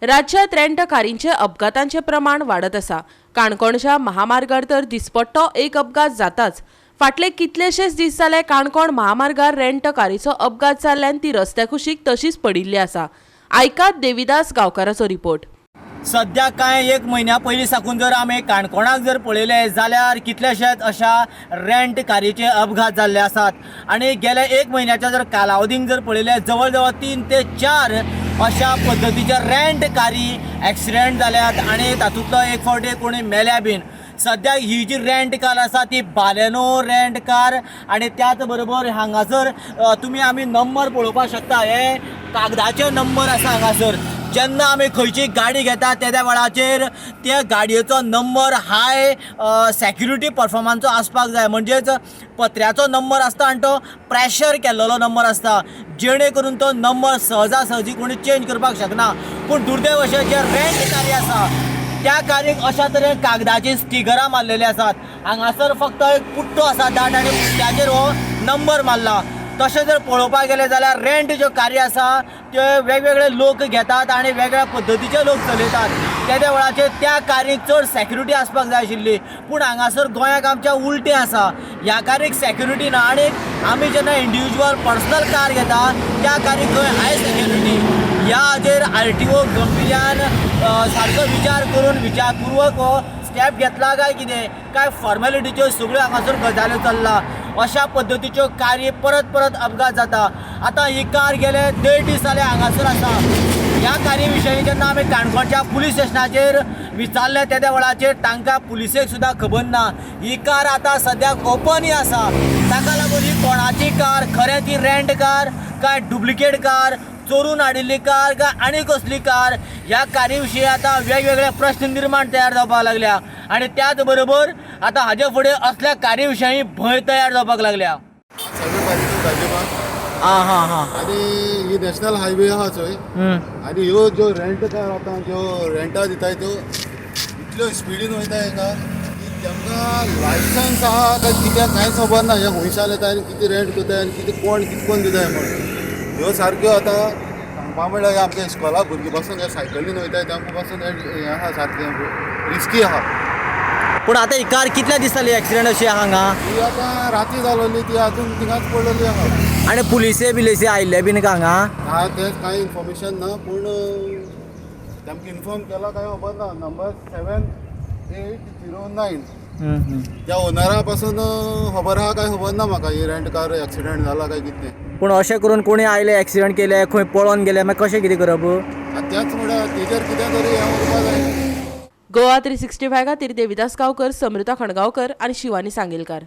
राज्यात रेंट कारींचे अपघातांचे प्रमाण वाढत आसा। काणकोणच्या महामार्गार तर दिसपट्टो एक अपघात जाताच। फाटले कितलेशेच दीस जाले काणकोण महामार्गार रेंट कारीचो अपघात जाल्ल्यान ती रस्त्या कुशीक तशीच पडिल्ली आसा। आयकात देविदास गांवकाराचो रिपोर्ट। सध्या काय एक म्हयन्या पयलीं साकून जर आमी काणकोणाक जर पळयले जाल्यार कितलेशेच अशा रेंट कारीचे अपघात जाल्ले आसात आनी गेल्या एक म्हयन्याच्या जर कालावधीक जर पळयले जवळ जवळ 3 ते 4 अशा पद्धतीचे रेंट कारी एक्सिडेंट जाल्यात आनी तातूंतलो एक फावटी कोणी मेल्या बीन। सद्या ही जी रेंट कार आसा ती बालेनो रेंट कार आनी त्याच बरोबर हांगासर तुमी आमी नंबर पळोवपाक शकता। हे कागदाचे नंबर आसा हांगासर। जेन्ना आमी खंयची गाडी घेता त्या वेळाचेर त्या गाडयेचो नंबर हाय सेक्युरिटी परफॉर्मन्सचो आसपाक जाय, म्हणजेच पत्र्याचो नंबर आसता आनी तो प्रेशर केल्लो नंबर आसता, जेणे करून तो नंबर सहजासहजी कोणी चेंज करपाक शकना। पूण दुर्दैव अशें जे रेंट कारी आसा त्या कारीक अशा तरेन कागदाची स्टिकरां मारलेली आसात। हांगासर फक्त एक पुट्टो आसा दाट आनी पुट्ट्याचेर हो नंबर मारला। तशें जर पळोवपाक गेलें जाल्यार रेंट ज्यो कारी आसा त्यो वेगवेगळे लोक घेतात आनी वेगळ्या पद्धतीचे लोक चलयतात। त्या वेळाचेर त्या कारीक चड सेक्युरिटी आसपाक जाय आशिल्ली, पूण हांगासर गोंयाक आमच्या उलटें आसा। ह्या कारीक सेक्युरिटी ना आनी आमी जेन्ना इंडिविज्युअल पर्सनल कार घेता त्या कारीक थंय हाय सेक्युरिटी। ह्या हाजेर RTO गंभीर्यान सारको विचार करून विचारपूर्वक हो स्टेप घेतला काय कितें, काय फॉर्मेलिटीच्यो सगळ्यो हांगासर गजाल्यो चल्ला। अशा पद्धतीच्यो कारी परत परत अपघात जाता। आतां ही कार गेले 1.5 दीस जाले हांगासर आसा। ह्या कारी विशयी जेन्ना आमी काणकोणच्या पुलीस स्टेशनाचेर विचारले त्या वेळाचेर तांकां पुलिसेक सुद्दां खबर ना। ही कार आतां सद्याक ओपनय आसा, ताका लागून ही कोणाची कार, खरें ती रेंट कार काय डुप्लिकेट कार, चोरून हाडिल्ली कार काय आनी कसली कार, ह्या कारी विशीं आतां वेगवेगळे प्रश्न निर्माण तयार जावपाक लागल्या आनी त्याच बरोबर आतां हाजे फुडें असल्या कारी विशयी भंय तयार जावपाक लागल्या। आणि ही नॅशनल हायवे आहा थंय आणि ह्यो ज्यो रेंट कार आतां ज्यो रेंटा दिताय त्यो इतल्यो स्पिडीन वयताय हाका की तांकां लायसन्स आहा काय कित्याक कांयच खबर ना। हे हुंयसाल येता आनी कितें रेंट करताय आनी कितें कोण कितकोन दिताय म्हणून ह्यो सारक्यो आतां सांगपा म्हळ्यार आमच्या इस्कॉला भुरगीं पासून हे सायकलीन वयताय तांकां पासून हें आहा सारकें रिस्की आहा। पूण आतां ही कार कितल्या दीस जाली एक्सिडेंट अशी हांगा? ती आतां राती जालोली, ती अजून थिंगाच पडलेली आहा। आनी पुलिसे आयिल्ले बीन काय हांगा? हा तेच कांय इन्फॉर्मेशन ना, पूण तांकां इन्फॉर्म केला काय खबर ना। नंबर 7809 त्या ओनरा पासून खबर आहा काय खबर ना म्हाका ही रेंट कार एक्सिडेंट जाला काय कितें। पूण अशें करून कोणी आयले एक्सिडेंट केले खंय पळोवन गेले मागीर कशें कितें करप? त्याच म्हळ्यार तेजेर कितें तरी हें करपा जाय। गोवा 365 खातीर देविदास गांवकर, समृता खणगांवकर आनी शिवानी सांगेलकार।